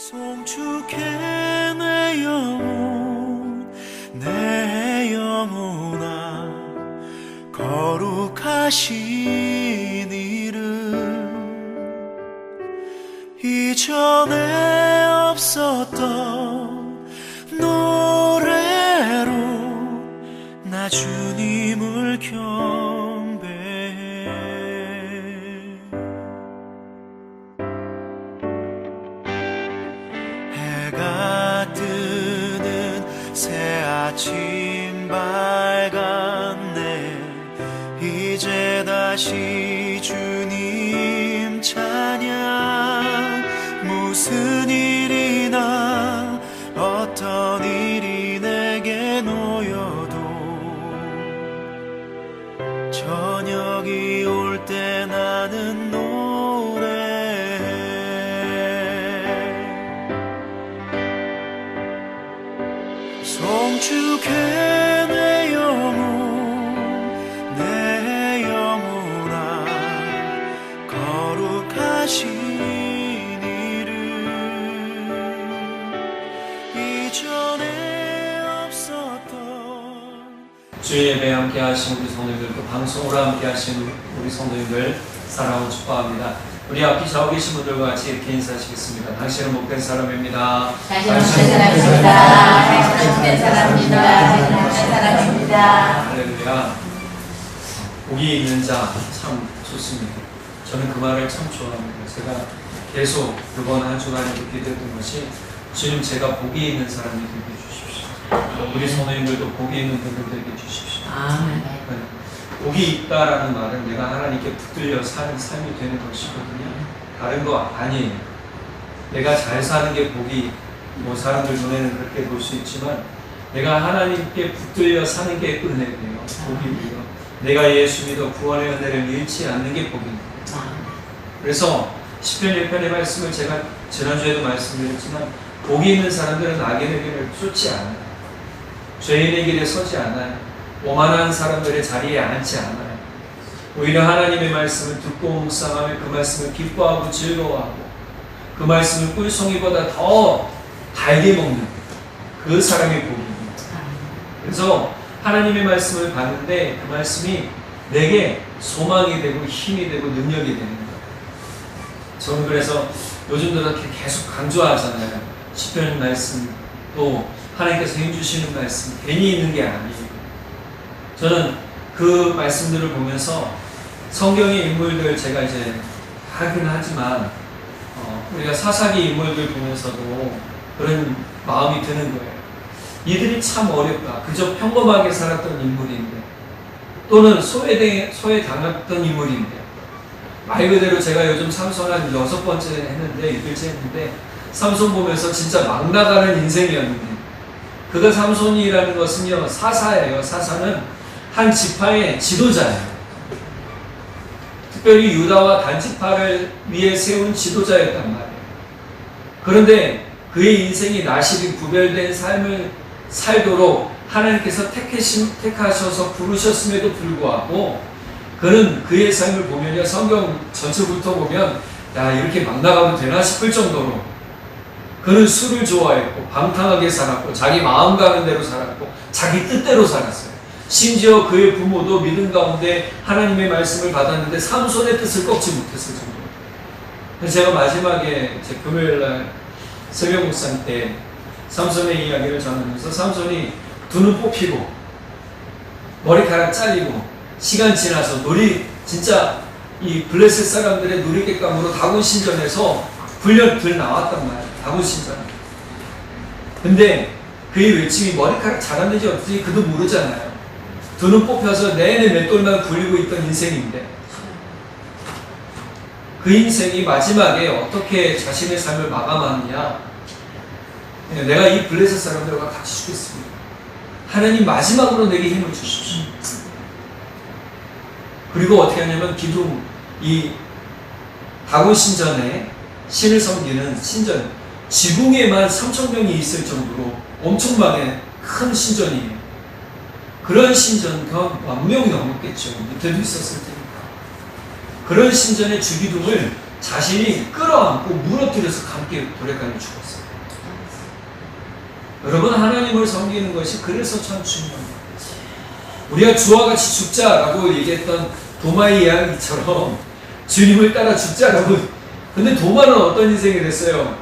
송축해 내 영혼 내 영혼아 거룩하신 이름 이전에 없었던 노래로 나 주님을 경배해. 해가 뜨는 새 아침 밝았네. 이제 다시 주님 찬양. 무슨 일이나 어떤 일이 내게 놓여도 저녁이 올 때 나는 노래해. 송축해 내 영혼 내 영혼아 거룩하신 이름 이전에 없었던. 주의 예배 함께 하신 우리 성도님들, 또 방송으로 함께 하신 우리 성도님들 사랑하고 축복합니다. 우리 앞에 좌우 계신 분들과 같이 이렇게 인사하시겠습니다. 당신은 못된 사람입니다. 당신은 못된 사람입니다. 당신은 못된 사람입니다. 당신은 못된 사람입니다. 할렐루야. 복이 있는 자 참 좋습니다. 저는 그 말을 참 좋아합니다. 제가 계속 이번 한 주간 이렇게 기도했던 것이, 주님 제가 복이 있는 사람이 되게 해주십시오. 우리 성도님들도 복이 있는 분들 되게 해주십시오. 아멘. 복이 있다라는 말은 내가 하나님께 붙들려 사는 삶이 되는 것이거든요. 다른 거 아니에요. 내가 잘 사는 게 복이, 뭐 사람들 눈에는 그렇게 볼 수 있지만 내가 하나님께 붙들려 사는 게 은혜예요. 복이고요. 내가 예수 믿어 구원의 은혜를 잃지 않는 게 복입니다. 그래서 시편 1편의 말씀을 제가 지난주에도 말씀드렸지만, 복이 있는 사람들은 악인의 길을 쫓지 않아요. 죄인의 길에 서지 않아요. 오만한 사람들의 자리에 앉지 않아요. 오히려 하나님의 말씀을 듣고 묵상하며 그 말씀을 기뻐하고 즐거워하고 그 말씀을 꿀송이보다 더 달게 먹는 그 사람이 복입니다. 그래서 하나님의 말씀을 봤는데 그 말씀이 내게 소망이 되고 힘이 되고 능력이 되는 거예요. 저는 그래서 요즘도 이렇게 계속 강조하잖아요. 시편 말씀, 또 하나님께서 힘주시는 말씀 괜히 있는 게 아니에요. 저는 그 말씀들을 보면서 성경의 인물들 제가 이제 하긴 하지만 우리가 사사기 인물들 보면서도 그런 마음이 드는 거예요. 이들이 참 어렵다. 그저 평범하게 살았던 인물인데, 또는 소외당했던 인물인데, 말 그대로 제가 요즘 삼손 한 6번째 했는데, 6일째 했는데, 삼손 보면서 진짜 막 나가는 인생이었는데, 그가 삼손이라는 것은요, 사사예요. 사사는 한 지파의 지도자예요. 특별히 유다와 단지파를 위해 세운 지도자였단 말이에요. 그런데 그의 인생이 나시린 구별된 삶을 살도록 하나님께서 택하셔서 부르셨음에도 불구하고, 그는 그의 삶을 보면요, 성경 전체부터 보면 야, 이렇게 막 나가면 되나 싶을 정도로 그는 술을 좋아했고 방탕하게 살았고 자기 마음 가는 대로 살았고 자기 뜻대로 살았어요. 심지어 그의 부모도 믿음 가운데 하나님의 말씀을 받았는데 삼손의 뜻을 꺾지 못했을 정도로. 그래서 제가 마지막에 제 금요일날 새벽 묵상 때 삼손의 이야기를 전하면서, 삼손이 두 눈 뽑히고 머리카락 잘리고 시간 지나서 진짜 이 블레셋 사람들의 누리객감으로 다곤 신전에서 불 나왔단 말이에요. 다곤 신전. 근데 그의 외침이 머리카락 자랐는지 어떻게 그도 모르잖아요. 두 눈 뽑혀서 내내 맷돌만 굴리고 있던 인생인데, 그 인생이 마지막에 어떻게 자신의 삶을 마감하느냐. 내가 이 블레셋 사람들과 같이 죽겠습니다. 하나님 마지막으로 내게 힘을 주십시오. 그리고 어떻게 하냐면 이 다곤 신전에 신을 섬기는 신전, 지붕에만 3,000명이 있을 정도로 엄청 많은 큰 신전이에요. 그런 신전, 그 10,000명이 넘었겠죠. 밑에도 있었을 테니까. 그런 신전의 주기둥을 자신이 끌어안고 무너뜨려서 함께 돌에까지 죽었어요. 여러분, 하나님을 섬기는 것이 그래서 참 중요합니다. 우리가 주와 같이 죽자라고 얘기했던 도마의 이야기처럼 주님을 따라 죽자라고. 근데 도마는 어떤 인생이 됐어요?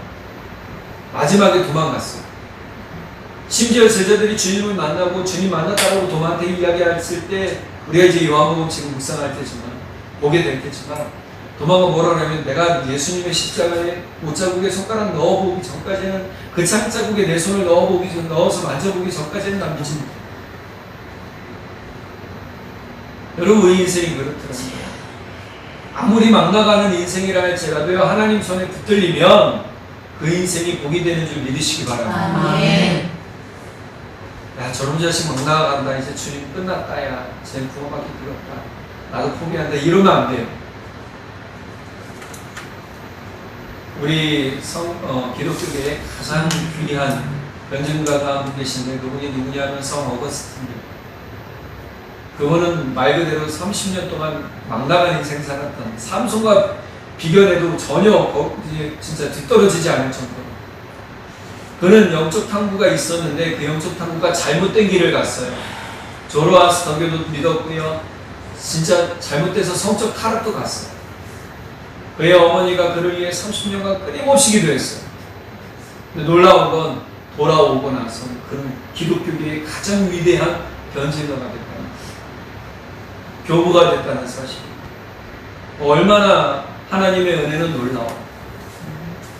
마지막에 도망갔어요. 심지어 제자들이 주님을 만나고 주님 만났다고 도마한테 이야기했을 때, 우리가 이제 요한복음 지금 묵상할 때지만 보게 될 때지만, 도마가 뭐라 그러면 내가 예수님의 십자가에 못자국에 손가락 넣어보기 전까지는, 그 창자국에 내 손을 넣어서 만져보기 전까지는 난 믿습니다. 여러분, 우리 인생이 그렇더라고요. 아무리 막 나가는 인생이라 할지라도요, 하나님 손에 붙들리면 그 인생이 복이 되는 줄 믿으시기 바랍니다. 아멘. 야, 저런 자식 막 나가간다. 이제 주님 끝났다. 야, 쟤 구원받기 두렵다. 나도 포기한다. 이러면 안 돼요. 우리 기독교계의 가장 귀한 변증가가 한 분 계신데, 그분이 누구냐면 성 어거스틴입니다. 그분은 말 그대로 30년 동안 막 나간 인생 살았던, 삼손과 비견해도 전혀 진짜 뒤떨어지지 않을 정도로. 그는 영적 탐구가 있었는데 그 영적 탐구가 잘못된 길을 갔어요. 조로아스터교도 믿었고요. 진짜 잘못돼서 성적 타락도 갔어요. 그의 어머니가 그를 위해 30년간 끊임없이 기도했어요. 근데 놀라운 건 돌아오고 나서 그는 기독교계의 가장 위대한 변증가가 됐다는 거예요. 교부가 됐다는 사실. 얼마나 하나님의 은혜는 놀라워.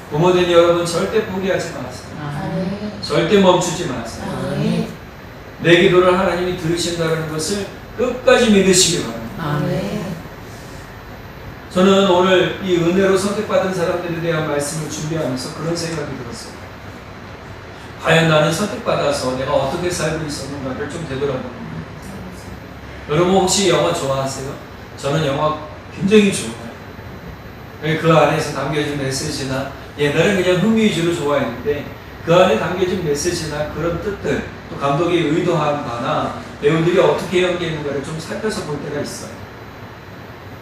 부모된 여러분, 절대 포기하지 마세요. 아멘. 절대 멈추지 마세요. 아멘. 내 기도를 하나님이 들으신다는 것을 끝까지 믿으시기 바랍니다. 아멘. 저는 오늘 이 은혜로 선택받은 사람들에 대한 말씀을 준비하면서 그런 생각이 들었어요. 과연 나는 선택받아서 내가 어떻게 살고 있었는가를 좀 되돌아봅니다. 여러분, 혹시 영화 좋아하세요? 저는 영화 굉장히 좋아해요. 그 안에서 담겨진 메시지나, 옛날엔 그냥 흥미 위주로 좋아했는데 그 안에 담겨진 메시지나 그런 뜻들, 또 감독이 의도한 바나 배우들이 어떻게 연기했는가를 좀 살펴서 볼 때가 있어요.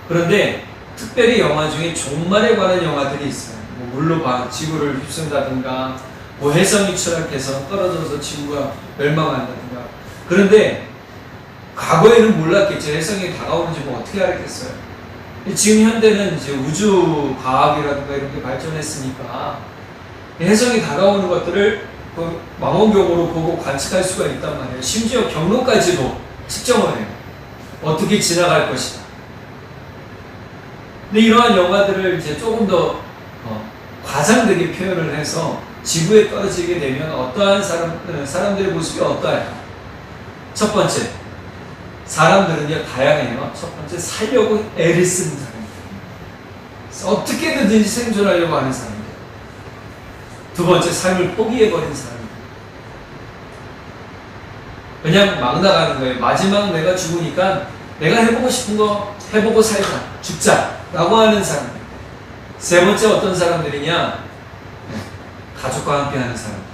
그런데 특별히 영화 중에 종말에 관한 영화들이 있어요. 뭐 물로 지구를 휩쓴다든가, 뭐 혜성이 추락해서 떨어져서 지구가 멸망한다든가. 그런데 과거에는 몰랐겠죠. 혜성이 다가오는지 뭐 어떻게 알았겠어요. 지금 현대는 이제 우주 과학이라든가 이런 게 발전했으니까 혜성이 다가오는 것들을 망원경으로 보고 관측할 수가 있단 말이에요. 심지어 경로까지도 측정을 해요. 어떻게 지나갈 것이다. 근데 이러한 영화들을 이제 조금 더 과장되게 표현을 해서 지구에 떨어지게 되면 어떠한 사람들의 모습이 어떠할까? 첫 번째, 사람들은요 다양해요. 첫 번째, 살려고 애를 쓰는 사람들, 어떻게든지 생존하려고 하는 사람들. 두 번째, 삶을 포기해버린 사람들. 그냥 막 나가는 거예요. 마지막 내가 죽으니까 내가 해보고 싶은 거 해보고 살자, 죽자 라고 하는 사람들. 세 번째, 어떤 사람들이냐? 가족과 함께 하는 사람들.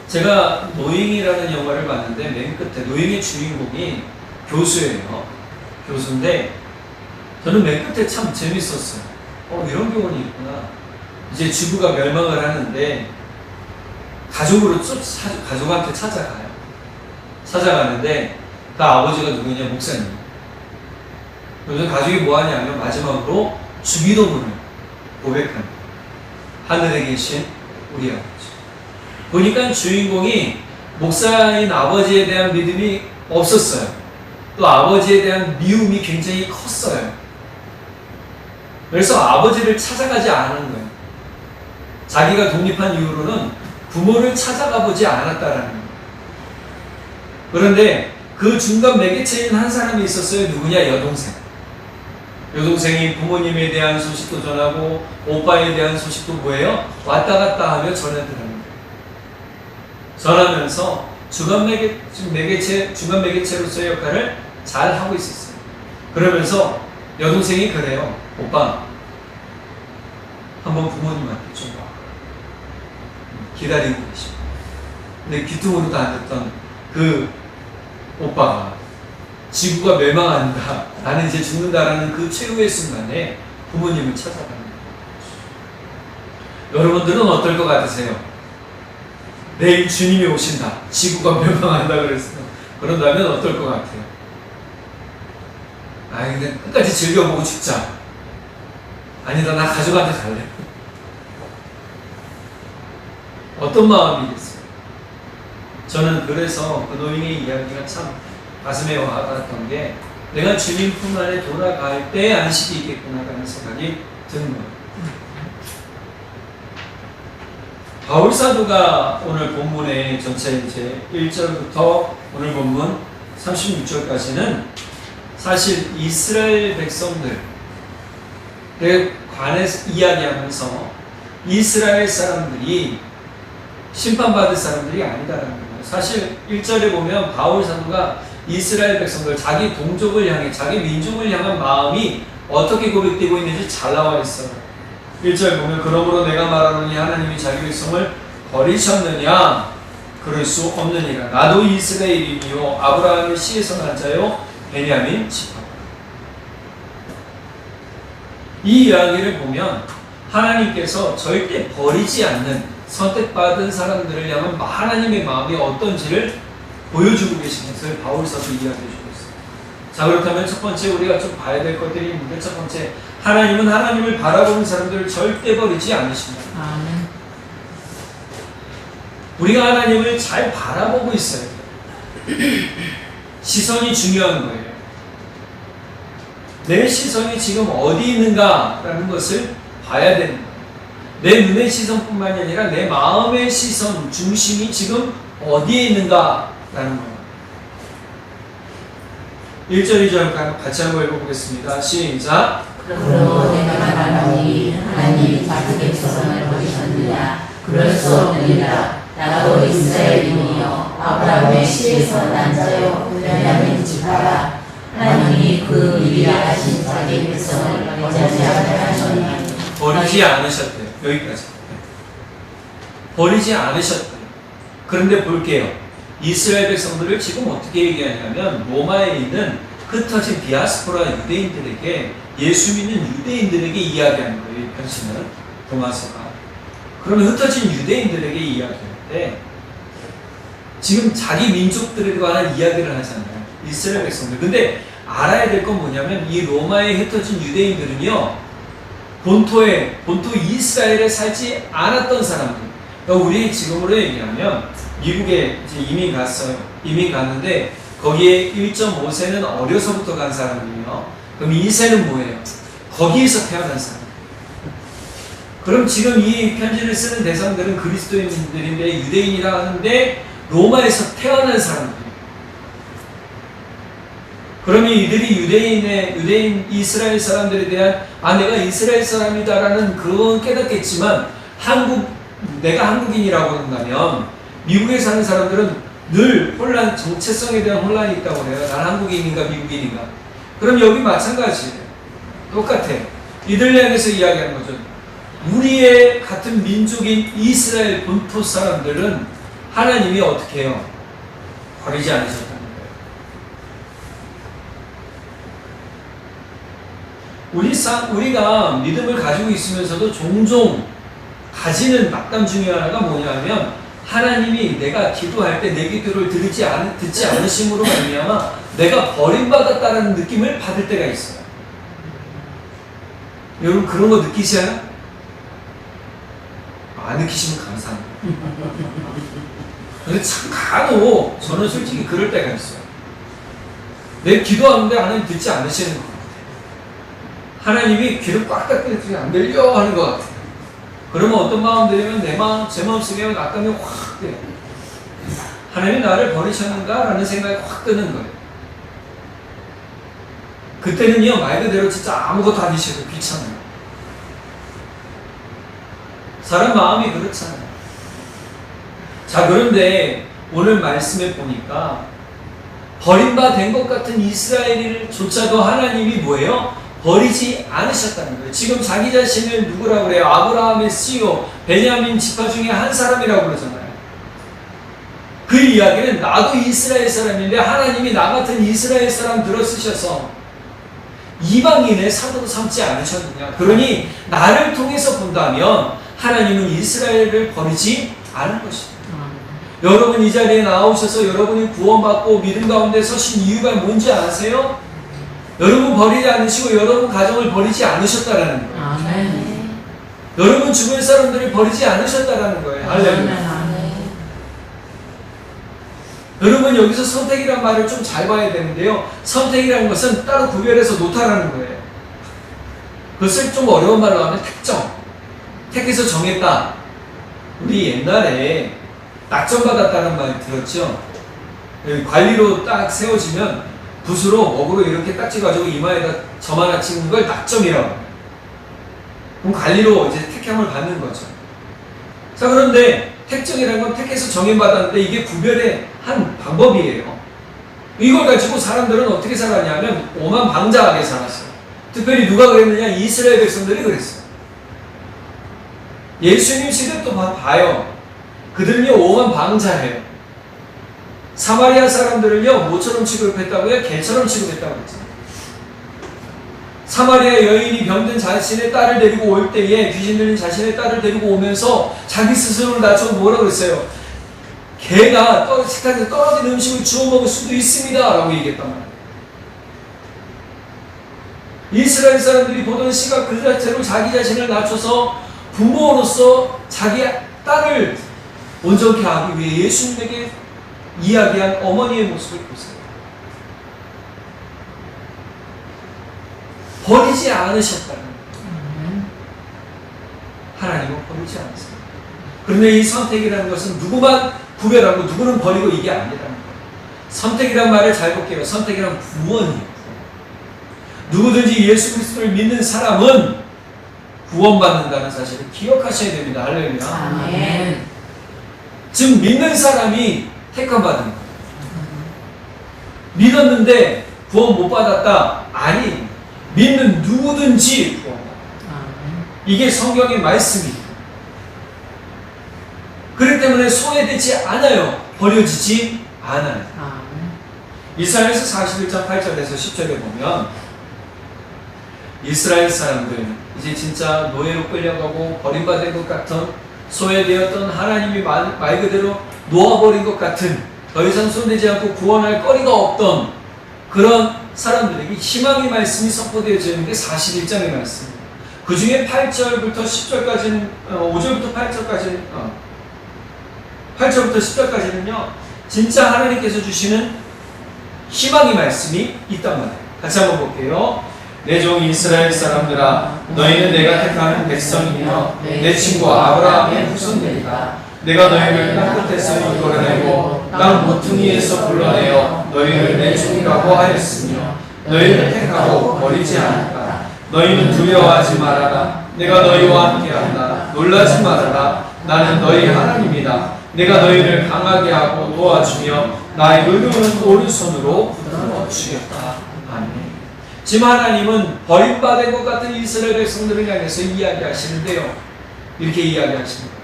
제가 노잉이라는 영화를 봤는데 맨 끝에 노잉의 주인공이 교수예요. 교수인데 저는 맨 끝에 참 재밌었어요. 이런 교훈이 있구나. 이제 지구가 멸망을 하는데 가족한테 찾아가요. 찾아가는데 그 아버지가 누구냐? 목사님. 요즘 가족이 뭐 하냐면 마지막으로 주기도문을 고백하는, 하늘에 계신 우리 아버지. 보니까 주인공이 목사인 아버지에 대한 믿음이 없었어요. 또 아버지에 대한 미움이 굉장히 컸어요. 그래서 아버지를 찾아가지 않은 거예요. 자기가 독립한 이후로는 부모를 찾아가 보지 않았다라는 거예요. 그런데 그 중간 매개체인 한 사람이 있었어요. 누구냐? 여동생. 여동생이 부모님에 대한 소식도 전하고 오빠에 대한 소식도 뭐예요? 왔다 갔다 하며 전해드립니다. 전하면서 중간 매개체로서의 역할을 잘 하고 있었어요. 그러면서 여동생이 그래요. 오빠, 한번 부모님한테 좀 와. 기다리고 계시고. 근데 귀퉁으로도 안 듣던 그 오빠가 지구가 멸망한다, 나는 이제 죽는다라는 그 최후의 순간에 부모님을 찾아가는 거예요. 여러분들은 어떨 것 같으세요? 내일 주님이 오신다, 지구가 멸망한다 그런다면 어떨 것 같아요? 근데 끝까지 즐겨보고 죽자. 아니다, 나 가족한테 갈래. 어떤 마음이겠어요? 저는 그래서 그 노인의 이야기가 참 가슴에 와닿았던 게, 내가 주님 품 안에 돌아갈 때 안식이 있겠구나라는 생각이 드는 거예요. 바울 사도가 오늘 본문의 전체 이제 1절부터 오늘 본문 36절까지는 사실 이스라엘 백성들에 관해서 이야기하면서 이스라엘 사람들이 심판받을 사람들이 아니다라는 거예요. 사실 1절에 보면 바울 사도가 이스라엘 백성들, 자기 동족을 향해, 자기 민족을 향한 마음이 어떻게 고백되고 있는지 잘 나와 있어요. 1절 보면, 그러므로 내가 말하노니 하나님이 자기 백성을 버리셨느냐? 그럴 수 없느니라. 나도 이스라엘이요 아브라함의 씨에서 난 자요 베냐민 지파. 이 이야기를 보면 하나님께서 절대 버리지 않는 선택받은 사람들을 향한 하나님의 마음이 어떤지를 보여주고 계신 것을 바울 사도 이야기해 주고 있습니다. 자, 그렇다면 첫 번째 우리가 좀 봐야 될 것들이 있는데, 첫 번째, 하나님은 하나님을 바라보는 사람들을 절대 버리지 않으십니다. 아멘. 우리가 하나님을 잘 바라보고 있어야 돼요. 시선이 중요한 거예요. 내 시선이 지금 어디 있는가라는 것을 봐야 되는 거예요. 내 눈의 시선뿐만이 아니라 내 마음의 시선, 중심이 지금 어디에 있는가라는 거예요. 1절, 2절 같이 한번 읽어보겠습니다. 시작. 그러므로 내가 말하노니 하나님이 자기 백성을 버리셨느냐? 그럴 수 없느니라. 나도 이스라엘이니요 아브라함의 씨에서 난 자요 베냐민 지파라. 하나님이 그 미리 아신 자기 백성을 버리지 않으셨나니. 버리지 않으셨대요. 여기까지. 버리지 않으셨대요. 그런데 볼게요. 이스라엘 백성들을 지금 어떻게 얘기하냐면, 로마에 있는 흩어진 디아스포라 유대인들에게, 예수 믿는 유대인들에게 이야기하는 거예요. 이 편지는, 도마서가. 그러면 흩어진 유대인들에게 이야기할 때 지금 자기 민족들에 관한 이야기를 하잖아요. 이스라엘 백성들. 근데 알아야 될 건 뭐냐면, 이 로마에 흩어진 유대인들은요, 본토 이스라엘에 살지 않았던 사람들. 그러니까 우리 지금으로 얘기하면 미국에 이제 이민 갔어요. 이민 갔는데 거기에 1.5세는 어려서부터 간 사람이에요. 그럼 2세는 뭐예요? 거기에서 태어난 사람. 그럼 지금 이 편지를 쓰는 대상들은 그리스도인들인데, 유대인이라 하는데 로마에서 태어난 사람들이에요. 그러면 이들이 유대인 이스라엘 사람들에 대한 내가 이스라엘 사람이다라는 그건 깨닫겠지만, 내가 한국인이라고 한다면 미국에 사는 사람들은 늘 정체성에 대한 혼란이 있다고 해요. 난 한국인인가 미국인인가. 그럼 여기 마찬가지예요. 똑같아. 이들 향해서 이야기하는 거죠. 우리의 같은 민족인 이스라엘 본토 사람들은 하나님이 어떻게 해요? 버리지 않으셨다는 거예요. 우리가 믿음을 가지고 있으면서도 종종 가지는 낙담 중에 하나가 뭐냐면, 하나님이 내가 기도할 때 내 기도를 듣지 않으심으로 말미암아 내가 버림받았다는 느낌을 받을 때가 있어요. 여러분 그런 거 느끼셔요? 안 느끼시면 감사합니다. 근데 참 간혹 저는 솔직히 그럴 때가 있어요. 내 기도하는데 하나님 듣지 않으시는 것 같아요. 하나님이 귀를 꽉 닫고 안 들려 하는 것 같아요. 그러면 어떤 마음 들이면 제 마음속에 낙담이 확 돼요. 하나님이 나를 버리셨는가? 라는 생각이 확 드는 거예요. 그때는요, 말 그대로 진짜 아무것도 안 하셔도 귀찮아요. 사람 마음이 그렇잖아요. 자, 그런데 오늘 말씀에 보니까 버림받은 것 같은 이스라엘조차도 하나님이 뭐예요? 버리지 않으셨다는 거예요. 지금 자기 자신을 누구라고 그래요? 아브라함의 씨요 베냐민 지파 중에 한 사람이라고 그러잖아요. 그 이야기는 나도 이스라엘 사람인데 하나님이 나 같은 이스라엘 사람 들어쓰셔서 이방인의 사도로 삼지 않으셨느냐. 그러니 나를 통해서 본다면 하나님은 이스라엘을 버리지 않을 것이다. 여러분 이 자리에 나오셔서 여러분이 구원받고 믿음 가운데 서신 이유가 뭔지 아세요? 여러분 버리지 않으시고 여러분 가정을 버리지 않으셨다라는 거예요. 아멘. 여러분 주변 사람들을 버리지 않으셨다라는 거예요. 할렐루야. 여러분 여기서 선택이란 말을 좀 잘 봐야 되는데요. 선택이라는 것은 따로 구별해서 놓다라는 거예요. 그것을 좀 어려운 말로 하면 택정. 택해서 정했다. 우리 옛날에 낙점받았다는 말 들었죠? 관리로 딱 세워지면 붓으로 먹으로 이렇게 딱 찍어가지고 이마에다 점 하나 찍는 걸 낙점이라고 해요. 그럼 관리로 이제 택함을 받는 거죠. 자, 그런데 택정이라는 건 택해서 정해받았는데 이게 구별의 한 방법이에요. 이걸 가지고 사람들은 어떻게 살았냐면 오만방자하게 살았어요. 특별히 누가 그랬느냐? 이스라엘 백성들이 그랬어요. 예수님 시대 또 봐요. 그들은요 오만방자해요. 사마리아 사람들을요 모처럼 취급했다고요? 개처럼 취급했다고 했죠. 사마리아 여인이 병든 자신의 딸을 데리고 올 때에 귀신 들린 자신의 딸을 데리고 오면서 자기 스스로를 낮춰 뭐라 그랬어요? 개가 식탁에서 떨어진 음식을 주워 먹을 수도 있습니다 라고 얘기했단 말이에요. 이스라엘 사람들이 보던 시각 그 자체로 자기 자신을 낮춰서 부모로서 자기 딸을 온전케 하기 위해 예수님에게 이야기한 어머니의 모습을 보세요. 버리지 않으셨다는 거예요. 하나님은 버리지 않으세요. 그런데 이 선택이라는 것은 누구만 구별하고 누구는 버리고 이게 아니라는 거예요. 선택이란 말을 잘 볼게요. 선택이란 구원이에요. 누구든지 예수 그리스도를 믿는 사람은 구원받는다는 사실을 기억하셔야 됩니다. 할렐루야. 아멘. 즉 믿는 사람이 택함받은 거예요. 믿었는데 구원 못 받았다? 아니, 믿는 누구든지 구원받아. 이게 성경의 말씀입니다. 그렇기 때문에 소외되지 않아요. 버려지지 않아요. 이사야서 41장 8절에서 10절에 보면 이스라엘 사람들 이제 진짜 노예로 끌려가고 버림받은 것 같은 소외되었던 하나님이 말 그대로 놓아버린 것 같은 더 이상 손대지 않고 구원할 거리가 없던 그런 사람들에게 희망의 말씀이 선포되어져 있는 게 41장의 말씀입니다. 그 중에 8절부터 10절까지는 5절부터 8절까지는 8절부터 10절까지는요 진짜 하나님께서 주시는 희망의 말씀이 있단 말이에요. 같이 한번 볼게요. 내 종 이스라엘 사람들아 너희는 내가 택하는 백성이며 내 친구 아브라함의 후손들이다. 내가 너희를 땅 끝에서 이끌어내고 땅 모퉁이에서 불러내어 너희를 내 종이라고 하였으며 너희를 택하고 버리지 않았다. 너희는 두려워하지 말아라. 내가 너희와 함께한다. 놀라지 말아라. 나는 너희 하나님이다. 내가 너희를 강하게 하고 도와주며 나의 의로운 오른손으로 붙들어 주겠다. 아멘. 지금 하나님은 버림받은 것 같은 이스라엘 백성들을 향해서 이야기하시는데요. 이렇게 이야기하십니다.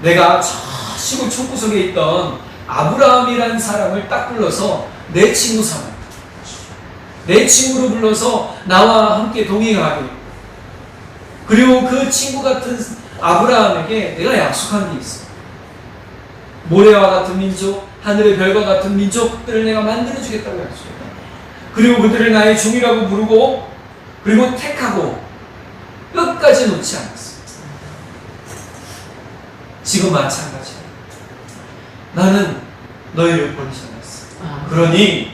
내가 저 시골 촌구석에 있던 아브라함이라는 사람을 딱 불러서 내 친구 삼아. 내 친구로 불러서 나와 함께 동행하게. 그리고 그 친구 같은 아브라함에게 내가 약속한 게 있어. 모래와 같은 민족, 하늘의 별과 같은 민족들을 내가 만들어주겠다고 약속했다. 그리고 그들을 나의 종이라고 부르고 그리고 택하고 끝까지 놓지 않았어. 지금 마찬가지야. 나는 너희를 버리지 않았어. 그러니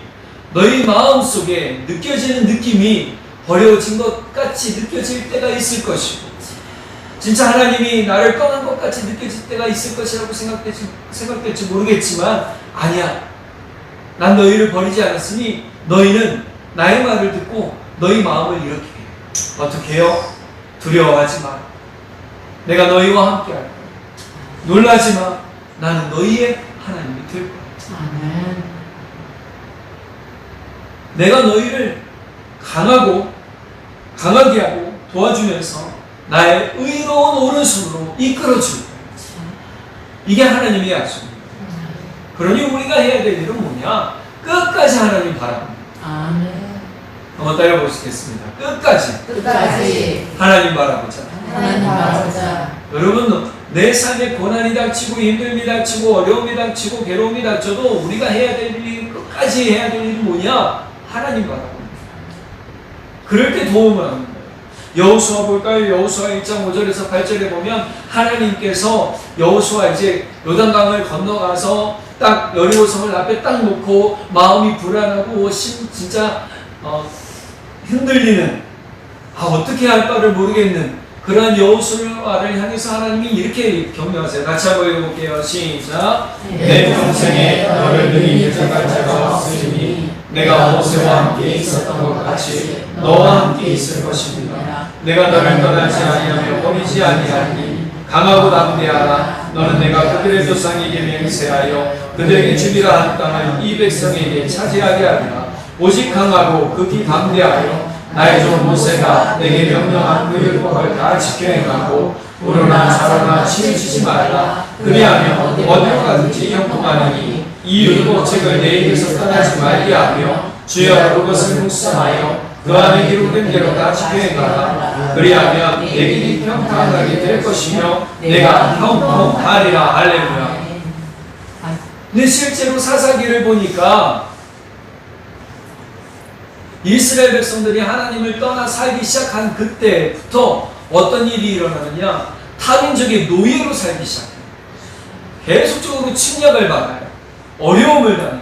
너희 마음속에 느껴지는 느낌이 버려진 것 같이 느껴질 때가 있을 것이고 진짜 하나님이 나를 떠난 것 같이 느껴질 때가 있을 것이라고 생각될지 모르겠지만 아니야. 난 너희를 버리지 않았으니 너희는 나의 말을 듣고 너희 마음을 이렇게 해. 어떻게 해요? 두려워하지 마. 내가 너희와 함께 할 거야. 놀라지 마. 나는 너희의 하나님이 될 거야. 아멘. 내가 너희를 강하게 하고 도와주면서 나의 의로운 오른손으로 이끌어 줄 거야. 이게 하나님의 약속입니다. 그러니 우리가 해야 될 일은 뭐냐? 끝까지 하나님 바라봅니다. 아멘. 한번 따라보시겠습니다. 끝까지 하나님 바라보자. 하나님 바라보자. 여러분, 내 삶에 고난이 닥치고 힘듦이 닥치고 어려움이 닥치고 괴로움이 닥쳐도 우리가 해야 될 일, 끝까지 해야 될 일이 뭐냐? 하나님 바라봅니다. 그럴 때 도움을 하는 거예요. 여호수아 볼까요? 여호수아 1장 5절에서 8절에 보면 하나님께서 여호수아 이제 요단강을 건너가서 딱 여리고성을 앞에 딱 놓고 마음이 불안하고 진짜 흔들리는 어떻게 할 바를 모르겠는 그러한 여호수아를 향해서 하나님이 이렇게 격려하세요. 같이 한번 읽어볼게요. 시작. 내 평생에 너를 능히 대적할 자가 없으니 내가 모세와 함께 있었던 것 같이 너와 함께 있을 것입니다. 내가 너를 떠나지 아니하며 버리지 아니하니 강하고 담대하라. 너는 내가 그들의 조상에게 맹세하여 그들에게 주리라 한 땅을 이 백성에게 차지하게 하리라. 오직 강하고 극히 담대하여 나의 종 모세가 내게 명령한 그 율법을 다 지켜 행하고 우러나 자라나 치우치지 말라. 그리하면 어디로 가든지 형통하느니 이 율법책을 내 입에서 떠나지 말게 하며 주여 그것을 묵상하여 그 안에 기록된 대로 다 지켜 행하라. 그리하면 내 길이 평탄하게 될 것이며 내가 형통하리라. 할렐루야. 근데 실제로 사사기를 보니까 이스라엘 백성들이 하나님을 떠나 살기 시작한 그때부터 어떤 일이 일어나느냐? 타민족의 노예로 살기 시작해요. 계속적으로 침략을 받아요. 어려움을 당해요.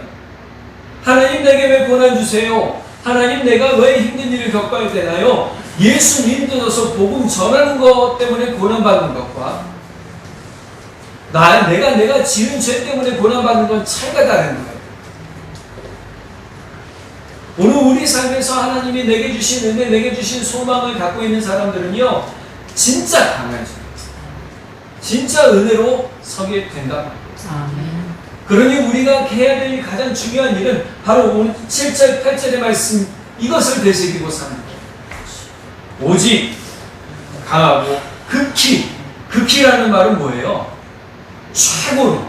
하나님 내게 왜 고난 주세요? 하나님 내가 왜 힘든 일을 겪어야 되나요? 예수 믿어서 복음 전하는 것 때문에 고난받는 것과 내가 지은 죄 때문에 고난받는 건 차이가 다른 거예요. 오늘 우리 삶에서 하나님이 내게 주신 은혜, 내게 주신 소망을 갖고 있는 사람들은요, 진짜 강하죠. 진짜 은혜로 서게 된다. 아멘. 그러니 우리가 해야 될 가장 중요한 일은 바로 오늘 7절, 8절의 말씀, 이것을 되새기고 사는 거예요. 오직 강하고 극히라는 말은 뭐예요? 최고로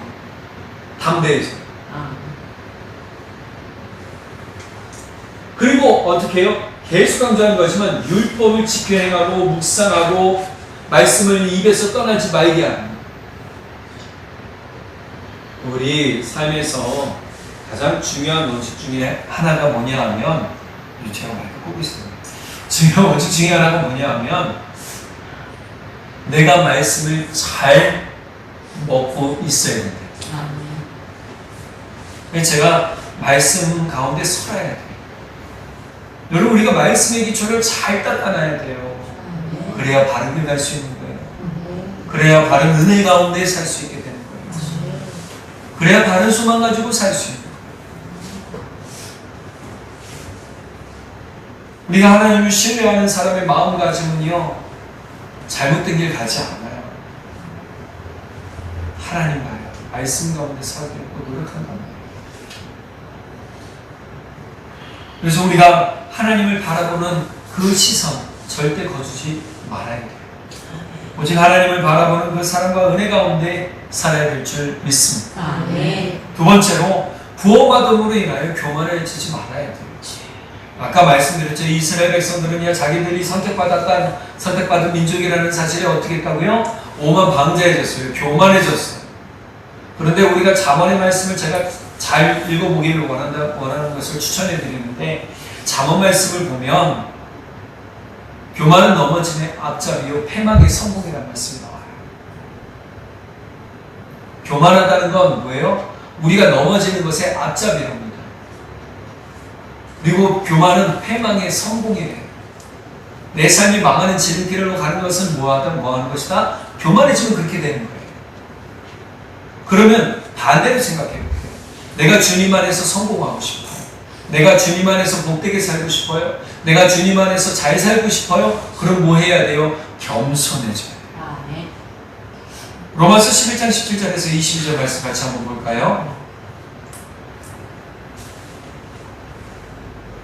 담대해져. 그리고 어떻게 해요? 계속 강조하는 거지만 율법을 지켜 행하고 묵상하고 말씀을 입에서 떠나지 말게 하는 거예요. 우리 삶에서 가장 중요한 원칙 중에 하나가 뭐냐 하면 제가 마이크 꽂고 있어요. 중요한 원칙 중에 하나가 뭐냐 하면 내가 말씀을 잘 먹고 있어야 돼요. 제가 말씀 가운데 설해야 돼요. 여러분 우리가 말씀의 기초를 잘 닦아놔야 돼요. 그래야 바른 길 갈 수 있는 거예요. 그래야 바른 은혜 가운데 살 수 있게 되는 거예요. 그래야 바른 소망 가지고 살 수 있는 거예요. 우리가 하나님을 신뢰하는 사람의 마음가짐은요, 잘못된 길 가지 않아요. 하나님 봐요. 말씀 가운데 살려고 노력한단 말이에요. 그래서 우리가 하나님을 바라보는 그 시선 절대 거두지 말아야 돼요. 오직 하나님을 바라보는 그 사랑과 은혜 가운데 살아야 될 줄 믿습니다. 아멘. 두 번째로 부어받음으로 인하여 교만해지지 말아야 돼요. 아까 말씀드렸죠. 이스라엘 백성들은요, 자기들이 선택받은 민족이라는 사실에 어떻게 했다고요? 오만방자해졌어요. 교만해졌어요. 그런데 우리가 잠언의 말씀을 제가 잘 읽어보기를 원하는 것을 추천해 드리는데, 잠언 말씀을 보면 교만은 넘어짐의 앞잡이요 패망의 성공이라는 말씀이 나와요. 교만하다는 건 뭐예요? 우리가 넘어지는 것의 앞잡이랍니다. 그리고 교만은 패망의 성공이래요. 내 삶이 망하는 지름길로 가는 것은 뭐하는 것이다? 교만해지면 그렇게 되는 거예요. 그러면 반대로 생각해요. 내가 주님 안에서 성공하고 싶어요. 내가 주님 안에서 복되게 살고 싶어요. 내가 주님 안에서 잘 살고 싶어요. 그럼 뭐 해야 돼요? 겸손해져요. 아멘. 로마서 11장 17절에서 22절 말씀 같이 한번 볼까요?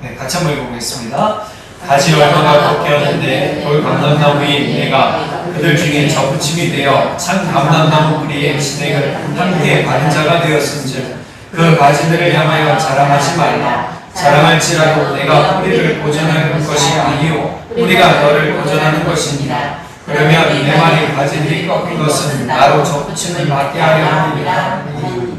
네, 같이 한번 읽어보겠습니다. 가지 얼마나 걷게었는데 돌 감람나무 위에 내가 그들 중에 접붙임이 되어 찬 감람나무 뿌리에 진액을 함께 받은 자가 되었은즉 그 가지들을 향하여 자랑하지 말라. 자랑할지라도 내가 뿌리를 보존할 것이 아니요 뿌리가 너를 보존하는 것입니다. 그러면 내 말이 가지들이 꺾인 것은 나로 접붙임을 받게 하려 함이라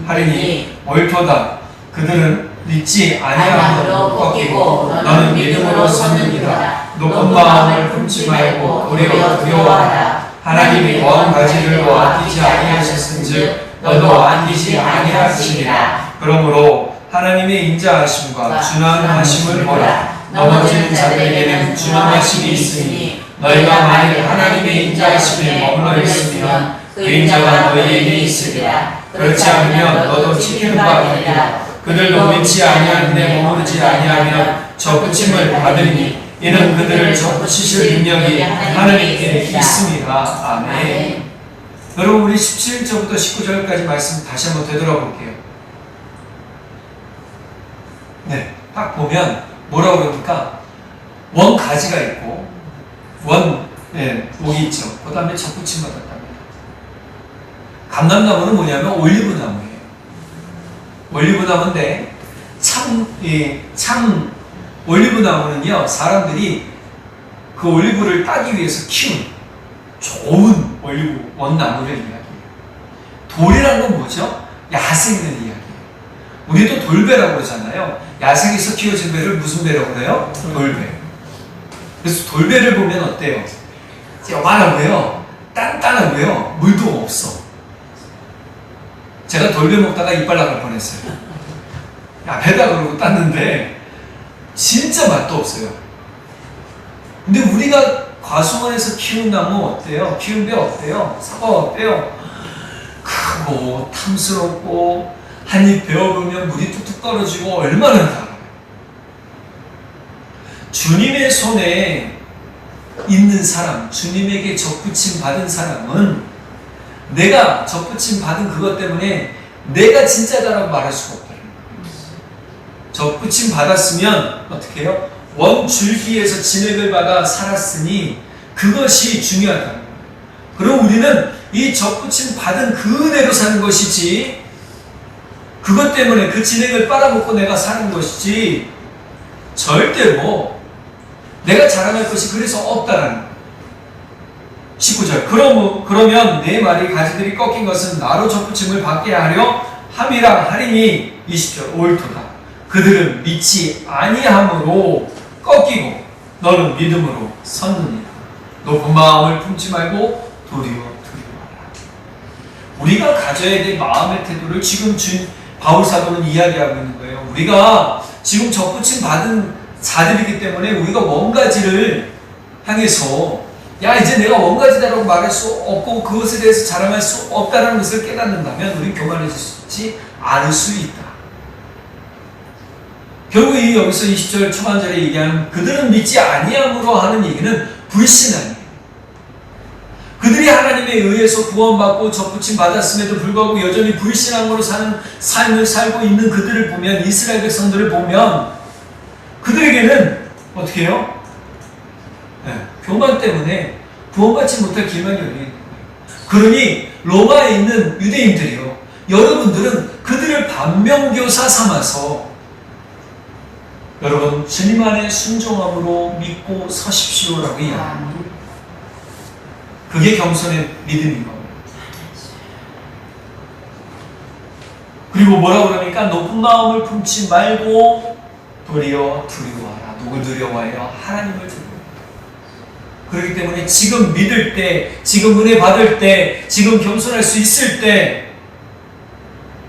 하리니 옳도다. 그들은 믿지 아니함으로 꺾이고 너는 믿음으로 섰느니라. 높은 마음을 품지 말고 도리어 두려워하라. 하나님이 먼 가지들도 아끼지 아니하셨은즉 너도 아끼지 아니하시리라. 그러므로 하나님의 인자하심과 준엄하심을 보라. 넘어지는 자들에게는 준엄하심이 있으니 너희가 만일 하나님의 인자하심에 머물러 있으면 그 인자가 너희에게 있으리라. 그렇지 않으면 너도 지키는 바 되리라. 그들도 믿지 아니하는데 머무르지 아니하면 접붙임을 받으니 이는 그들을 접붙이실 능력이 하나님께 있습니다. 아멘. 여러분 우리 17절부터 19절까지 말씀 다시 한번 되돌아볼게요. 네, 딱 보면 뭐라고 그럽니까? 원 가지가 있고 목이 있죠. 그 다음에 접붙임 받았답니다. 감람나무는 뭐냐면 올리브나무예요. 올리브나무인데 참 올리브나무는요, 사람들이 그 올리브를 따기 위해서 키운 좋은 올리브 원나무를 이야기해요. 돌이란 건 뭐죠? 야생을 이야기해요. 우리도 돌배라고 그러잖아요. 야생에서 키워진 배를 무슨 배라고 그래요? 돌배. 그래서 돌배를 보면 어때요? 요만하고요, 단단하고요, 물도 없어. 제가 돌배 먹다가 이빨 나갈 뻔했어요. 야, 배다 그러고 땄는데 진짜 맛도 없어요. 근데 우리가 과수원에서 키운 나무 어때요? 키운 배 어때요? 사과 어때요? 크고 탐스럽고 한입 베어보면 물이 뚝뚝 떨어지고 얼마나 달아요. 주님의 손에 있는 사람, 주님에게 접붙임 받은 사람은 내가 접붙임 받은 그것 때문에 내가 진짜다라고 말할 수가 없다. 접붙임 받았으면 어떻게 해요? 원줄기에서 진액을 받아 살았으니 그것이 중요하다. 그럼 우리는 이 접붙임 받은 그 은혜로 사는 것이지, 그것 때문에 그 진액을 빨아먹고 내가 사는 것이지, 절대로 내가 자랑할 것이 그래서 없다라는 거예요. 19절. 그러면 내 말이 가지들이 꺾인 것은 나로 접붙임을 받게 하려 함이라 하리니 20절. 옳도다. 그들은 믿지 아니함으로 꺾이고 너는 믿음으로 섰느니라. 높은 마음을 품지 말고 도리어 두려워하라. 우리가 가져야 될 마음의 태도를 지금 바울 사도는 이야기하고 있는 거예요. 우리가 지금 접붙임 받은 자들이기 때문에 우리가 원가지를 향해서 야, 이제 내가 원가지다라고 말할 수 없고 그것에 대해서 자랑할 수 없다는 것을 깨닫는다면 우리 교만해지지 않을 수 있다. 결국 여기서 20절 초반절에 얘기하는 그들은 믿지 아니함으로 하는 얘기는 불신앙이에요. 그들이 하나님에 의해서 구원받고 접붙임 받았음에도 불구하고 여전히 불신앙으로 사는 삶을 살고 있는 그들을 보면, 이스라엘 백성들을 보면 그들에게는 어떻게 해요? 교만 때문에 구원받지 못할 길만이 열려 있는 거예요. 그러니 로마에 있는 유대인들이요, 여러분들은 그들을 반면교사 삼아서 여러분 주님 안에 순종함으로 믿고 서십시오라고 이야기합니다. 그게 겸손의 믿음인 겁니다. 그리고 뭐라고 그러니까 높은 마음을 품지 말고 도리어 두려워하라. 누굴 두려워해요? 하나님을 두려워해요. 그렇기 때문에 지금 믿을 때, 지금 은혜 받을 때, 지금 겸손할 수 있을 때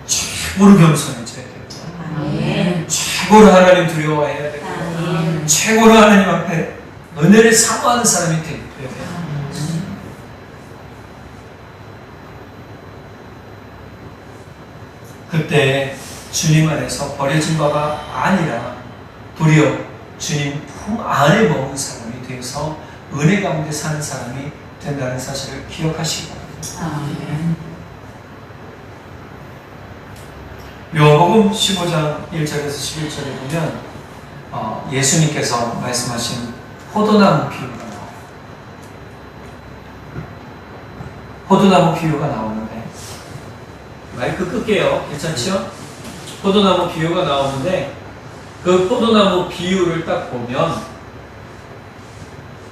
최고로 겸손해져야 돼요. 최고로 하나님 두려워해야 되고, 최고로 하나님 앞에 은혜를 사모하는 사람이 되어야 돼요. 그때 주님 안에서 버려진 바가 아니라 도리어 주님 품 안에 머문 사람이 되어서 은혜 가운데 사는 사람이 된다는 사실을 기억하시기 바랍니다. 요한복음 15장 1절에서 11절에 보면 예수님께서 말씀하신 포도나무 비유가 나와요. 포도나무 비유가 나오는데 마이크 끌게요. 괜찮죠? 포도나무 비유가 나오는데 그 포도나무 비유를 딱 보면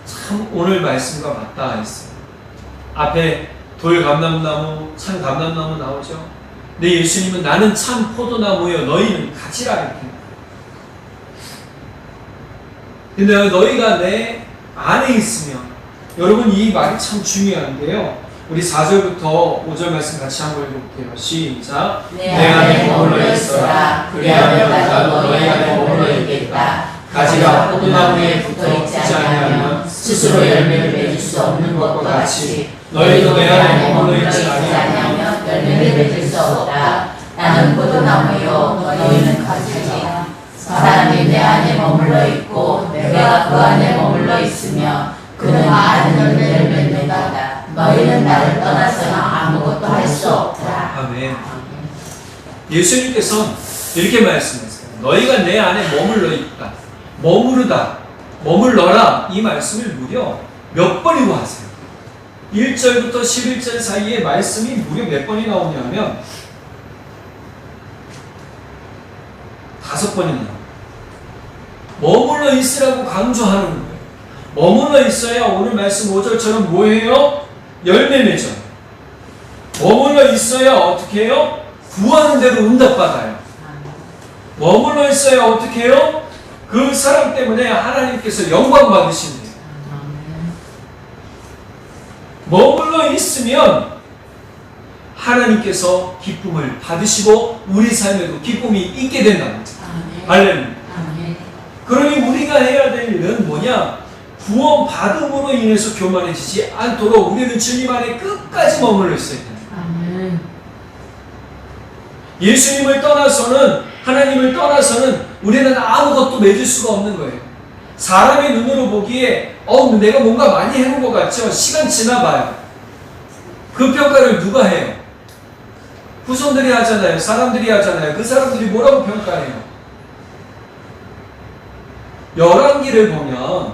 참 오늘 말씀과 맞닿아 있어요. 앞에 돌 감람나무, 참 감람나무 나오죠. 근데 예수님은 나는 참 포도나무여 너희는 가지라 이렇게. 근데 너희가 내 안에 있으면, 여러분 이 말이 참 중요한데요. 우리 4절부터 5절 말씀 같이 한번 읽어볼게요. 시작. 내 안에 머물러 있어라. 그리하면 나도 너희 안에 머물러 있겠다. 가지가 포도나무에 붙어 있지 아니하면 스스로 열매를 맺을 수 없는 것과 같이 너희도 내 안에 머물러 있지 아니하면 열매를 맺을 수 없다. 나는 포도나무요 너희는 가지라. 사람이 내 안에 머물러 있고 내가 그 안에 머물러 있으며 그는 많은 열매를 맺는다. 너희는 나를 떠나서는 아무것도 할 수 없다. 아멘. 예수님께서 이렇게 말씀하세요. 너희가 내 안에 머물러 있다. 머무르다. 머물러라. 이 말씀을 무려 몇 번이고 하세요. 1절부터 11절 사이에 말씀이 무려 몇 번이 나오냐면 5번이 나와요. 머물러 있으라고 강조하는 거예요. 머물러 있어야 오늘 말씀 5절처럼 뭐해요? 열매 맺어요. 머물러 있어야 어떻게 해요? 구하는 대로 응답받아요. 머물러 있어야 어떻게 해요? 그 사람 때문에 하나님께서 영광 받으신대요. 머물러 있으면 하나님께서 기쁨을 받으시고 우리 삶에도 기쁨이 있게 된답니다. 할렐루야. 그러니 우리가 해야 될 일은 뭐냐? 구원 받음으로 인해서 교만해지지 않도록 우리는 주님 안에 끝까지 머물러 있어야 됩니다. 예수님을 떠나서는, 하나님을 떠나서는 우리는 아무것도 맺을 수가 없는 거예요. 사람의 눈으로 보기에 내가 뭔가 많이 해놓은 것 같죠? 시간 지나봐요. 그 평가를 누가 해요? 후손들이 하잖아요. 사람들이 하잖아요. 그 사람들이 뭐라고 평가해요? 열왕기를 보면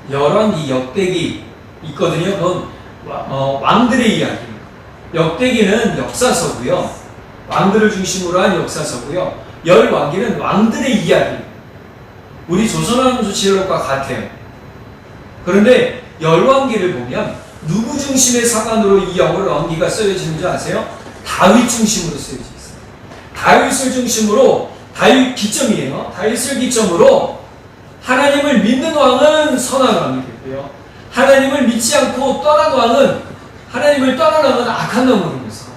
열왕기 역대기 있거든요. 그건 왕들의 이야기. 역대기는 역사서고요. 왕들을 중심으로 한 역사서고요. 열왕기는 왕들의 이야기. 우리 조선왕조실록과 같아요. 그런데 열왕기를 보면 누구 중심의 사관으로 이 열왕기가 쓰여지는 줄 아세요? 다윗 중심으로 쓰여져 있어요. 다윗을 중심으로, 다윗 기점이에요. 다윗을 기점으로 하나님을 믿는 왕은 선한 왕이 되고요. 하나님을 믿지 않고 떠난 왕은, 하나님을 떠난 왕은 악한 왕으로 해서.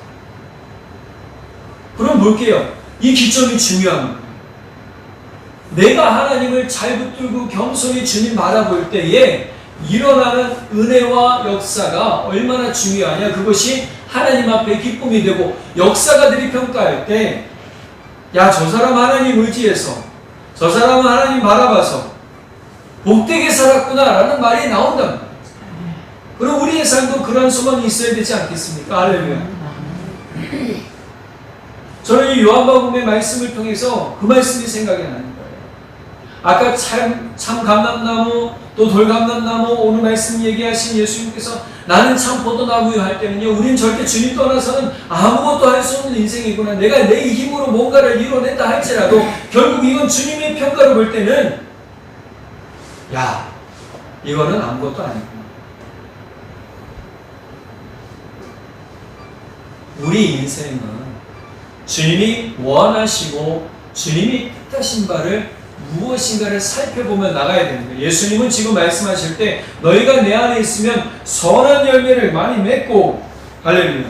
그럼 볼게요. 이 기점이 중요한 거예요. 내가 하나님을 잘 붙들고 겸손히 주님 바라볼 때에 일어나는 은혜와 역사가 얼마나 중요하냐. 그것이 하나님 앞에 기쁨이 되고, 역사가들이 평가할 때 야, 저 사람 하나님 의지해서, 저 사람은 하나님 바라봐서 복되게 살았구나 라는 말이 나온답니다. 그럼 우리의 삶도 그런 소망이 있어야 되지 않겠습니까? 할렐루야. 저는 이 요한복음의 말씀을 통해서 그 말씀이 생각이 나는 거예요. 아까 참 감람나무, 또 돌감람나무, 오늘 말씀 얘기하신 예수님께서 나는 참 포도나무요 할 때는요, 우린 절대 주님 떠나서는 아무것도 할 수 없는 인생이구나. 내가 내 힘으로 뭔가를 이뤄낸다 할지라도 결국 이건 주님의 평가로 볼 때는 야, 이거는 아무것도 아니구나. 우리 인생은 주님이 원하시고 주님이 뜻하신 바를 무엇인가를 살펴보며 나가야 되는 거예요. 예수님은 지금 말씀하실 때 너희가 내 안에 있으면 선한 열매를 많이 맺고, 할렐루야.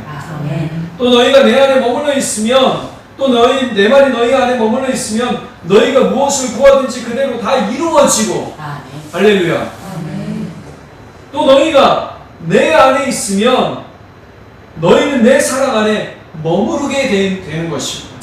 또 너희가 내 안에 머물러 있으면, 또 내 말이 너희 안에 머물러 있으면 너희가 무엇을 구하든지 그대로 다 이루어지고, 할렐루야. 또 너희가 내 안에 있으면 너희는 내 사랑 안에 머무르게 되는 것이고,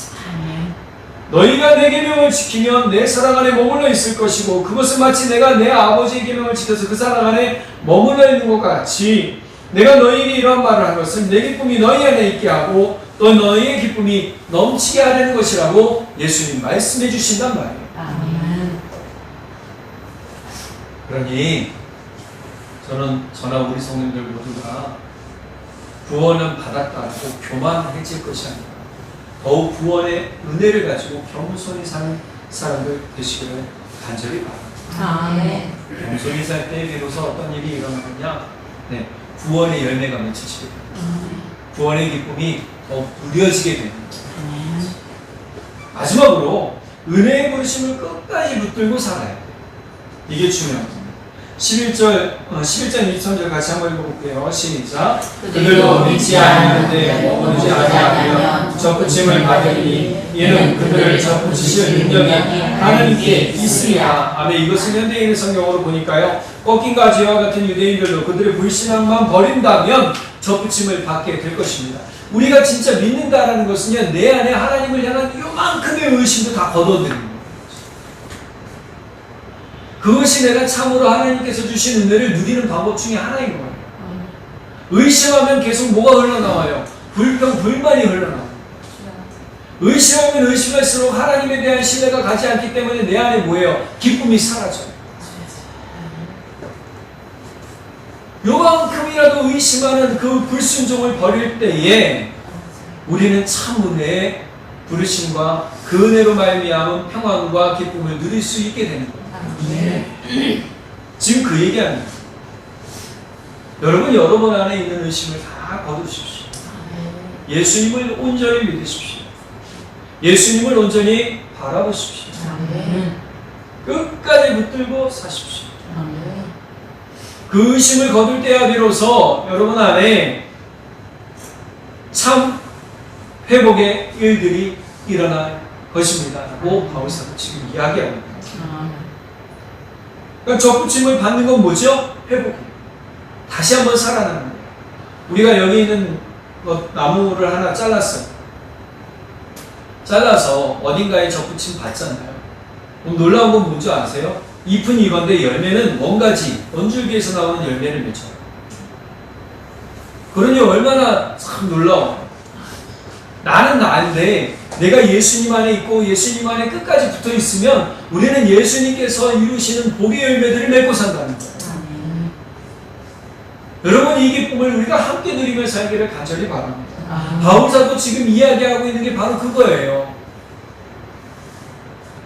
너희가 내 계명을 지키면 내 사랑 안에 머물러 있을 것이고, 그것은 마치 내가 내 아버지의 계명을 지켜서 그 사랑 안에 머물러 있는 것 같이 내가 너희에게 이러한 말을 한 것은 내 기쁨이 너희 안에 있게 하고 또 너희의 기쁨이 넘치게 하려는 것이라고 예수님 말씀해 주신단 말이에요. 아멘. 그러니 저나 우리 성도님들 모두가 구원은 받았다고 교만해질 것이 아니라 더욱 구원의 은혜를 가지고 겸손히 사는 사람들 되시기를 간절히 바랍니다. 아멘. 겸손히 살 때 비로소 어떤 일이 일어나느냐? 네, 구원의 열매가 맺히시게 됩니다. 구원의 기쁨이 더 누려지게 됩니다. 마지막으로 은혜의 부르심을 끝까지 붙들고 살아야 돼요. 이게 중요합니다. 11장 23절 같이 한번 읽어볼게요. 시작. 그들도 믿지 아니하는데 머무르지 아니하면 접붙임을 받으니 이는 그들을 접붙이실 능력이 하나님께 있으리라. 아멘. 이것은 현대인의 성경으로 보니까요, 꺾인 가지와 같은 유대인들도 그들의 불신앙만 버린다면 접붙임을 받게 될 것입니다. 우리가 진짜 믿는다라는 것은요, 내 안에 하나님을 향한 요만큼의 의심도 다 걷어들이는 거예요. 그것이 내가 참으로 하나님께서 주신 은혜를 누리는 방법 중에 하나인 거예요. 의심하면 계속 뭐가 흘러나와요? 불평, 불만이 흘러나와요. 의심하면 의심할수록 하나님에 대한 신뢰가 가지 않기 때문에 내 안에 뭐예요? 기쁨이 사라져요. 요만큼이라도 의심하는 그 불순종을 버릴 때에 우리는 참 은혜의 부르심과 그 은혜로 말미암은 평안과 기쁨을 누릴 수 있게 되는 거예요. 지금 그 얘기합니다. 여러분, 여러분 안에 있는 의심을 다 거두십시오. 예수님을 온전히 믿으십시오. 예수님을 온전히 바라보십시오. 끝까지 붙들고 사십시오. 그 의심을 거둘 때야 비로소 여러분 안에 참 회복의 일들이 일어날 것입니다. 라고 바울사도 지금 이야기합니다. 그러니까 접붙임을 받는 건 뭐죠? 회복이에요. 다시 한번 살아나는 거예요. 우리가 여기 있는 나무를 하나 잘랐어요. 잘라서 어딘가에 접붙임 받잖아요. 그럼 놀라운 건 뭔지 아세요? 잎은 이건데 열매는 원가지, 원줄기에서 나오는 열매를 맺어요. 그러니 얼마나 참 놀라워요. 나는 나인데 내가 예수님 안에 있고 예수님 안에 끝까지 붙어 있으면 우리는 예수님께서 이루시는 복의 열매들을 맺고 산다는 거예요. 여러분, 이 기쁨을 우리가 함께 누리며 살기를 간절히 바랍니다. 바울사도 지금 이야기하고 있는 게 바로 그거예요.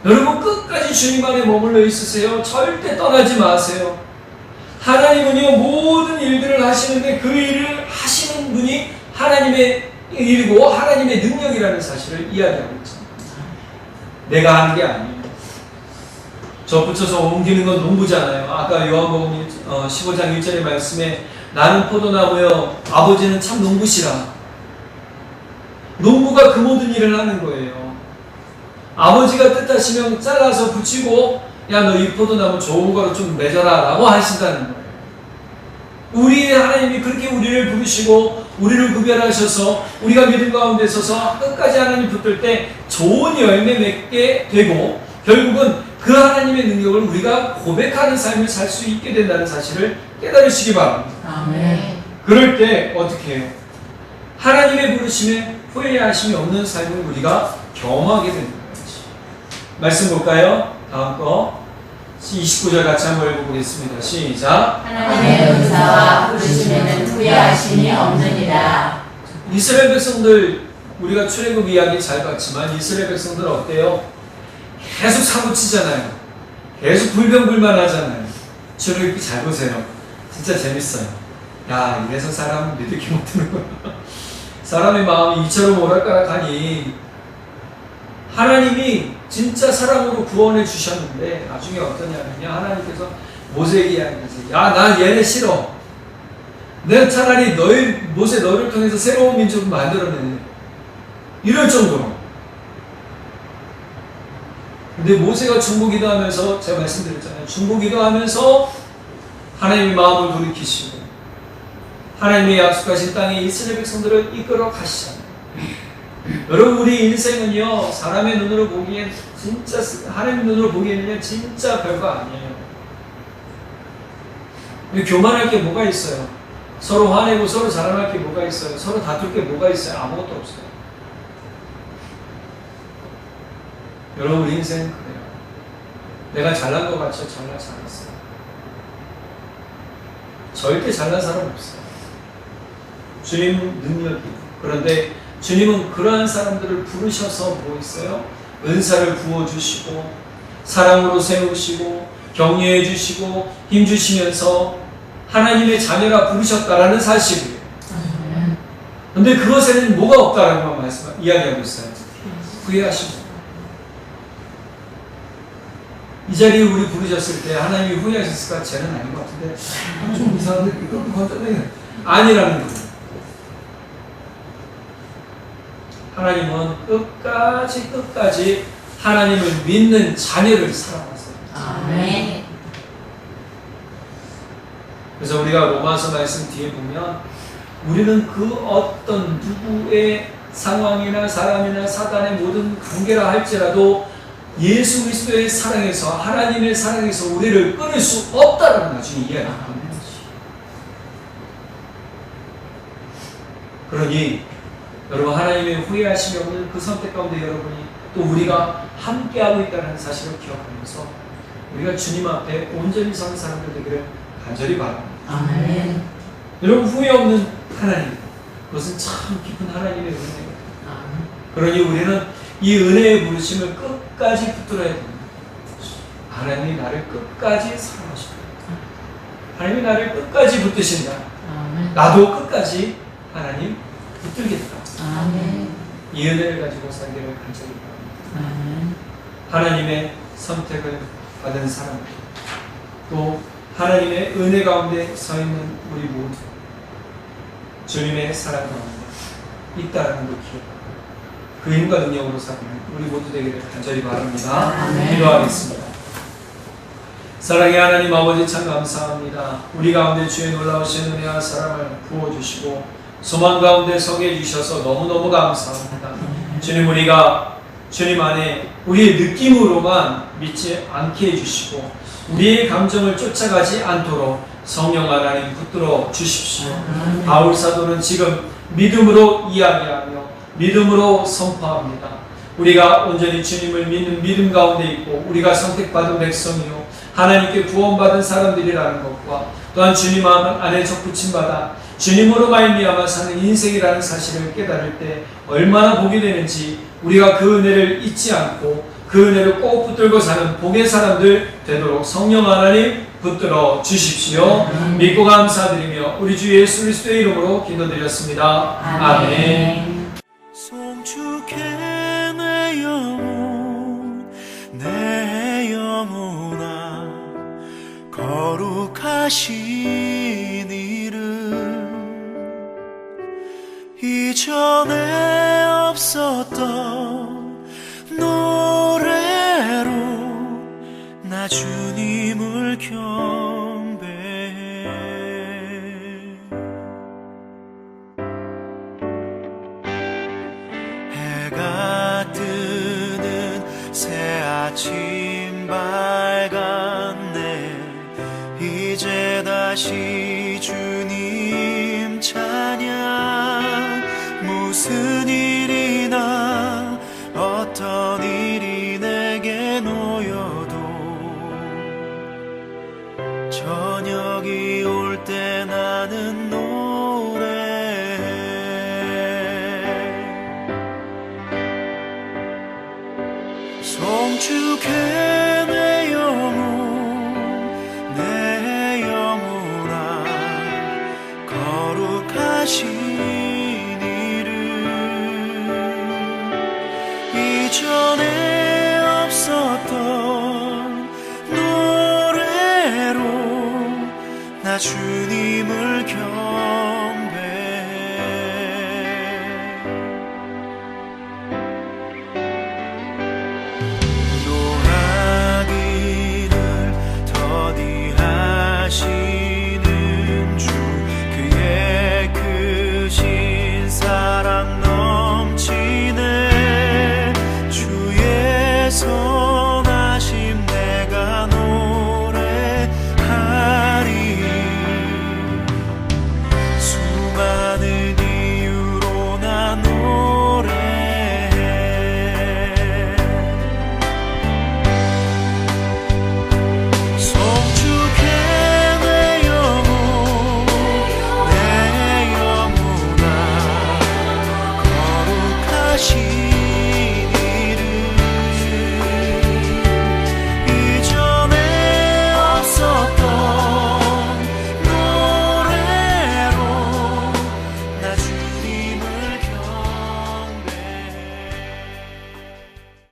여러분, 끝까지 주님 안에 머물러 있으세요. 절대 떠나지 마세요. 하나님은요, 모든 일들을 하시는데 그 일을 하시는 분이 하나님의 일이고 하나님의 능력이라는 사실을 이야기하고 있습니다. 내가 하는 게 아니에요. 접붙여서 옮기는 건 농부잖아요. 아까 요한복음 15장 1절의 말씀에 나는 포도나무여 아버지는 참 농부시라. 농부가 그 모든 일을 하는 거예요. 아버지가 뜻하시면 잘라서 붙이고 야, 너 이 포도나무 좋은 거로 좀 맺어라 라고 하신다는 거예요. 우리 하나님이 그렇게 우리를 부르시고 우리를 구별하셔서 우리가 믿음 가운데 서서 끝까지 하나님 붙들 때 좋은 열매 맺게 되고 결국은 그 하나님의 능력을 우리가 고백하는 삶을 살 수 있게 된다는 사실을 깨달으시기 바랍니다. 아멘. 그럴 때 어떻게 해요? 하나님의 부르심에 후회하심이 없는 삶을 우리가 경험하게 되는 거예요. 말씀 볼까요? 다음 거 29절 같이 한번 읽어보겠습니다. 시작. 하나님의 은사와 부르심에는 후회하심이 없느니라. 이스라엘 백성들, 우리가 출애굽 이야기 잘 봤지만 이스라엘 백성들 어때요? 계속 사고치잖아요. 계속 불평불만하잖아요. 출애굽기 잘 보세요. 진짜 재밌어요. 야, 이래서 사람 믿을게 못하는구나. 사람의 마음이 이처럼 오락가락하니 하나님이 진짜 사람으로 구원해 주셨는데 나중에 어떠냐면요, 하나님께서 모세에게 이야기하세요. 야, 나 얘네 싫어. 내가 차라리 모세 너를 통해서 새로운 민족을 만들어내네. 이럴 정도로. 근데 모세가 중보기도 하면서, 제가 말씀드렸잖아요. 중보기도 하면서 하나님의 마음을 돌이키시고 하나님의 약속하신 땅에 이스라엘 백성들을 이끌어 가시잖아요. 여러분, 우리 인생은요, 사람의 눈으로 보기엔 진짜, 하나님의 눈으로 보기에는 진짜 별거 아니에요. 교만할 게 뭐가 있어요? 서로 화내고 서로 자랑할 게 뭐가 있어요? 서로 다툴 게 뭐가 있어요? 아무것도 없어요. 여러분, 우리 인생은 그래요. 내가 잘난 것 같죠? 잘났어요. 절대 잘난 사람 없어요. 주님 능력이. 그런데 주님은 그러한 사람들을 부르셔서 뭐 있어요? 은사를 부어주시고 사랑으로 세우시고 격려해 주시고 힘주시면서 하나님의 자녀라 부르셨다라는 사실이에요. 근데 그것에는 뭐가 없다라는 걸 이야기하고 있어요. 후회하시고. 이 자리에 우리 부르셨을 때 하나님이 후회하셨을까? 쟤는 아닌 것 같은데 좀 이상한데 이거 건전해. 아니라는 거예요. 하나님은 끝까지 하나님을 믿는 자녀를 사랑하세요. 아멘. 그래서 우리가 로마서 말씀 뒤에 보면 우리는 그 어떤 누구의 상황이나 사람이나 사단의 모든 관계라 할지라도 예수 그리스도의 사랑에서 하나님의 사랑에서 우리를 끊을 수 없다라는 나중에 이야기합니다. 그러니 여러분 하나님의 후회하심이 없는 그 선택 가운데 여러분이 또 우리가 함께하고 있다는 사실을 기억하면서 우리가 주님 앞에 온전히 선 사람들 되기를 간절히 바랍니다. 아멘. 여러분 후회 없는 하나님, 그것은 참 깊은 하나님의 은혜예요. 그러니 우리는 이 은혜의 부르심을 끝까지 붙들어야 됩니다. 하나님이 나를 끝까지 사랑하십니다. 하나님이 나를 끝까지 붙드신다. 나도 끝까지 하나님 붙들겠다. 아멘. 이 은혜를 가지고 살기를 간절히 바랍니다. 하나님의 선택을 받은 사람, 또 하나님의 은혜 가운데 서 있는 우리 모두 주님의 사랑 가운데 있다는 걸 기억하고 그 힘과 능력으로 사는 우리 모두 되기를 간절히 바랍니다. 아멘. 기도하겠습니다. 사랑의 하나님 아버지 참 감사합니다. 우리 가운데 주의 놀라우신 은혜와 사랑을 부어주시고 소망 가운데 서게 해주셔서 너무너무 감사합니다. 주님, 우리가 주님 안에 우리의 느낌으로만 믿지 않게 해주시고 우리의 감정을 쫓아가지 않도록 성령 하나님 붙들어 주십시오. 바울 사도는 지금 믿음으로 이야기하며 믿음으로 선포합니다. 우리가 온전히 주님을 믿는 믿음 가운데 있고 우리가 선택받은 백성이요 하나님께 구원받은 사람들이라는 것과 또한 주님 안에 접붙임받아 주님으로 말미암아 사는 인생이라는 사실을 깨달을 때 얼마나 복이 되는지 우리가 그 은혜를 잊지 않고 그 은혜를 꼭 붙들고 사는 복의 사람들 되도록 성령 하나님 붙들어 주십시오. 믿고 감사드리며 우리 주 예수 그리스도의 이름으로 기도드렸습니다. 아멘. 송축해 내 영혼아 거룩하신 이름 이전에 없었던 노래로 나 주님을 경배해. 해가 뜨는 새 아침 밝았네. 이제 다시 주님 찬양. 무슨 일이나 어떤 일이 내게 놓여도 저녁이 올 때 나는 노래해. 송축해 내 영혼아 거룩하신